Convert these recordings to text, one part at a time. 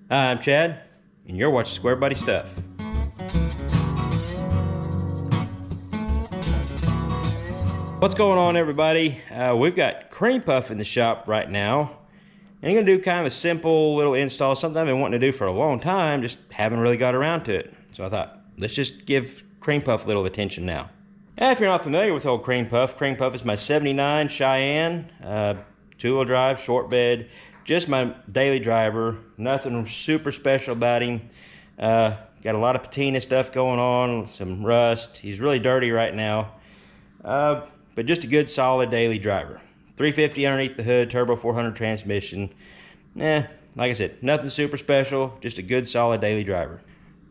Hi, I'm Chad, and you're watching Squarebody Stuff. What's going on, everybody? We've got cream puff in the shop right now. And I'm going to do kind of a simple little install, something I've been wanting to do for a long time, just haven't really got around to it. So I thought, let's just give cream puff a little attention now. If you're not familiar with old cream puff is my 79 Cheyenne, two-wheel drive, short bed, just my daily driver, nothing super special about him. Got a lot of patina stuff going on, some rust. He's really dirty right now, but just a good solid daily driver. 350 underneath the hood, turbo 400 transmission. Like I said, nothing super special, just a good solid daily driver.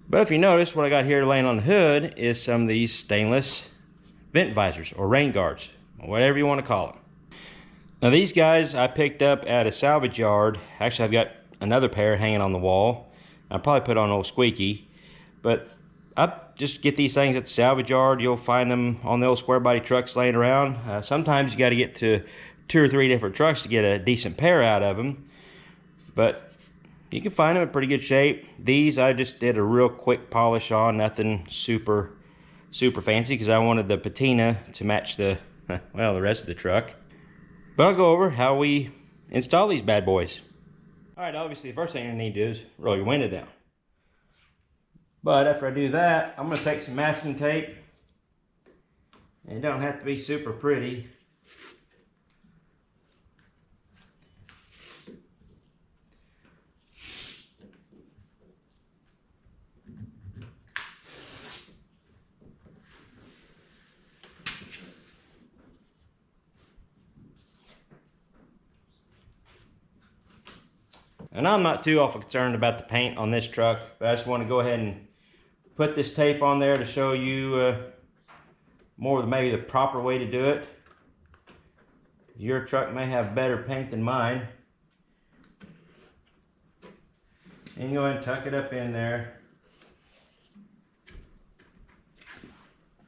But if you notice, what I got here laying on the hood is some of these stainless vent visors or rain guards, whatever you want to call them. Now these guys I picked up at a salvage yard. Actually, I've got another pair hanging on the wall. I'll probably put on old Squeaky, but I just get these things at the salvage yard. You'll find them on the old square body trucks laying around. Sometimes you got to get to 2 or 3 different trucks to get a decent pair out of them, but you can find them in pretty good shape. These I just did a real quick polish on, nothing super fancy, because I wanted the patina to match the rest of the truck. But I'll go over how we install these bad boys. Alright, obviously the first thing you need to do is roll your window down. But after I do that, I'm going to take some masking tape. And it don't have to be super pretty. And I'm not too awful concerned about the paint on this truck, but I just want to go ahead and put this tape on there to show you more of maybe the proper way to do it. Your truck may have better paint than mine. And you go ahead and tuck it up in there.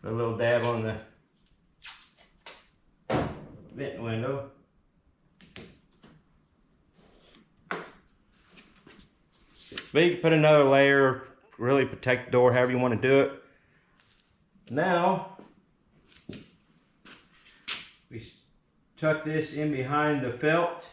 Put a little dab on the vent window. But you can put another layer, really protect the door however you want to do it. Now, we tuck this in behind the felt.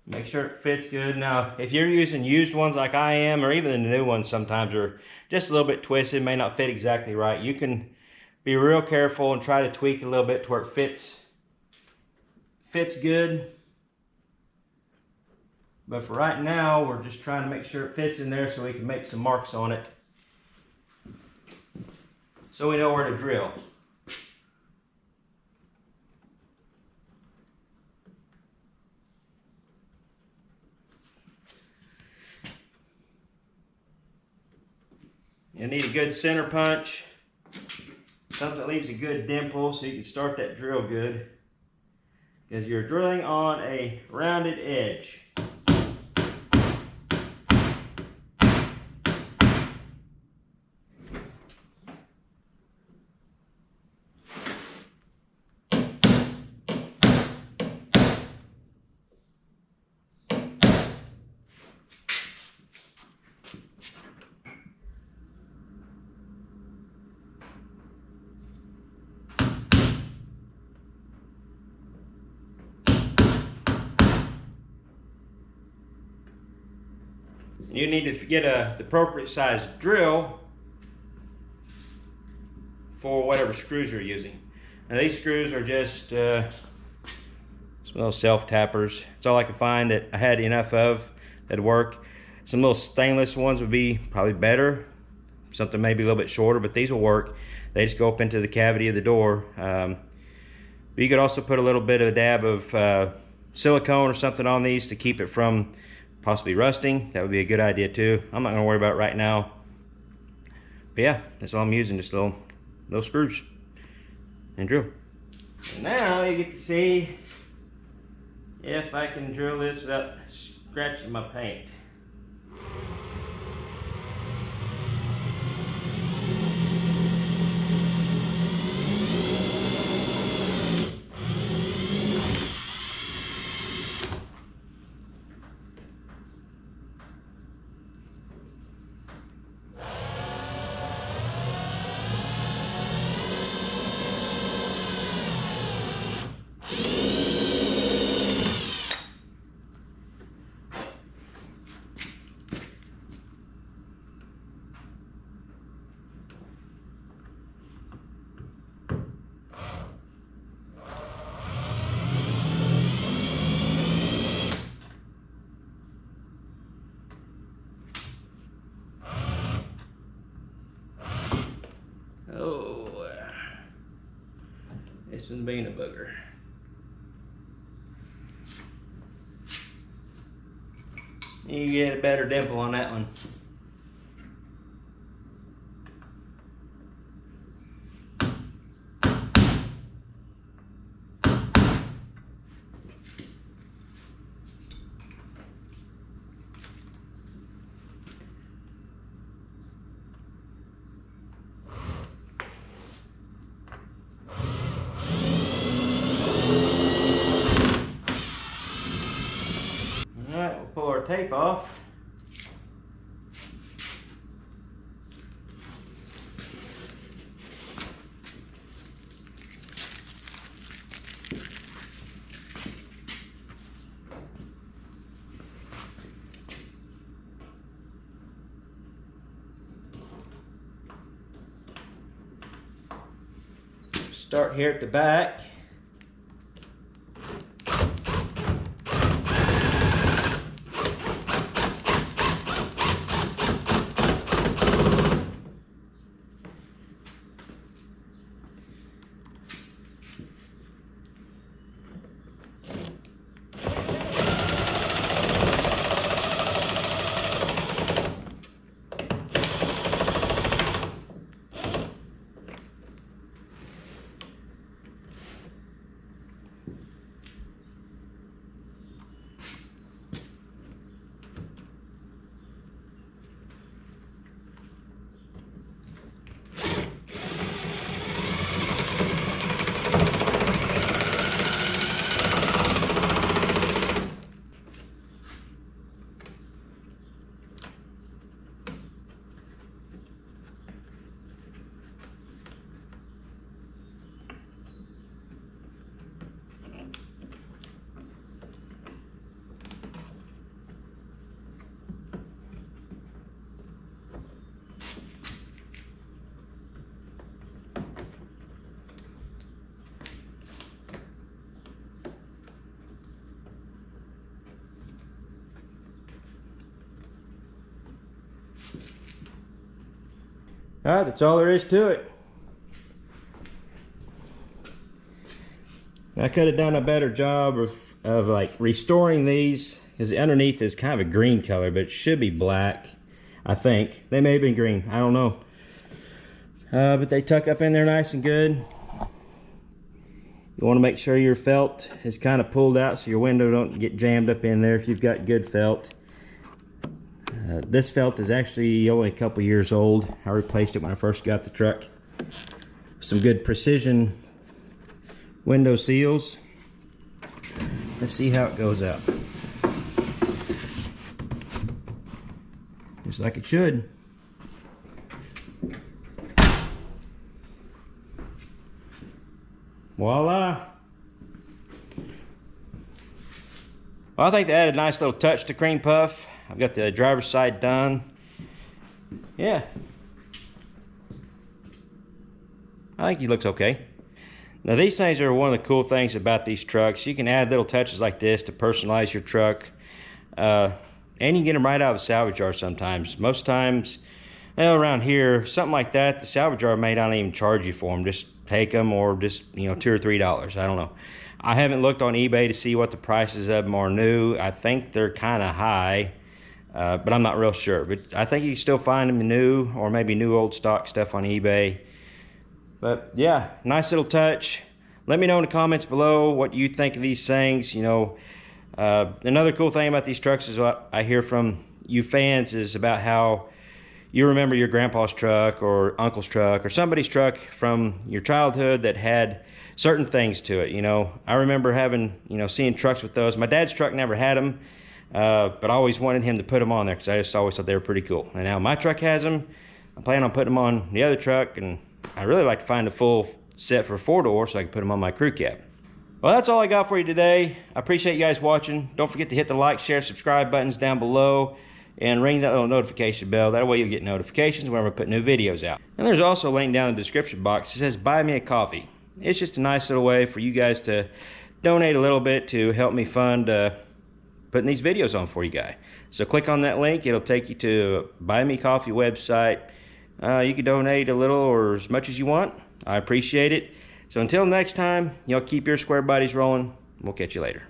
Make sure it fits good. Now, if you're using used ones like I am, or even the new ones sometimes are just a little bit twisted, may not fit exactly right, you can be real careful and try to tweak a little bit to where it fits good. But for right now, we're just trying to make sure it fits in there so we can make some marks on it, so we know where to drill. You need a good center punch, something that leaves a good dimple so you can start that drill good, because you're drilling on a rounded edge. You need to get the appropriate size drill for whatever screws you're using. Now these screws are just some little self-tappers. It's all I could find that I had enough of that'd work. Some little stainless ones would be probably better. Something maybe a little bit shorter, but these will work. They just go up into the cavity of the door. But you could also put a little bit of a dab of silicone or something on these to keep it from possibly rusting. That would be a good idea too. I'm not going to worry about it right now. But yeah, that's all I'm using, just little screws and drill. And now you get to see if I can drill this without scratching my paint. This one being a booger. You get a better dimple on that one. Alright, we'll pull our tape off. Start here at the back. Alright, that's all there is to it. I could have done a better job of like restoring these, because underneath is kind of a green color, but it should be black, I think. They may have been green, I don't know. But they tuck up in there nice and good. You want to make sure your felt is kind of pulled out so your window don't get jammed up in there if you've got good felt. This felt is actually only a couple years old. I replaced it when I first got the truck. Some good precision window seals. Let's see how it goes out. Just like it should. Voila. Well, I think they added a nice little touch to Cream Puff. I've got the driver's side done. Yeah. I think he looks okay. Now these things are one of the cool things about these trucks. You can add little touches like this to personalize your truck. And you can get them right out of the salvage yard sometimes. Most times, well, around here, something like that, the salvage yard may not even charge you for them. Just take them, or just, you know, $2 or $3. I don't know. I haven't looked on eBay to see what the prices of them are new. I think they're kind of high. But I'm not real sure. But I think you can still find them new, or maybe new old stock stuff on eBay. But yeah, nice little touch. Let me know in the comments below what you think of these things. You know, another cool thing about these trucks is what I hear from you fans is about how you remember your grandpa's truck or uncle's truck or somebody's truck from your childhood that had certain things to it. You know, I remember having, you know, seeing trucks with those. My dad's truck never had them. But I always wanted him to put them on there because I just always thought they were pretty cool. And now my truck has them. I plan on putting them on the other truck, and I really like to find a full set for a 4-door so I can put them on my crew cab. Well, that's all I got for you today. I appreciate you guys watching. Don't forget to hit the like, share, subscribe buttons down below and ring that little notification bell. That way you'll get notifications whenever I put new videos out. And there's also a link down in the description box that says buy me a coffee. It's just a nice little way for you guys to donate a little bit to help me fund putting these videos on for you guys. So click on that link. It'll take you to Buy Me Coffee website. You can donate a little or as much as you want. I appreciate it. So until next time, y'all keep your square bodies rolling. We'll catch you later.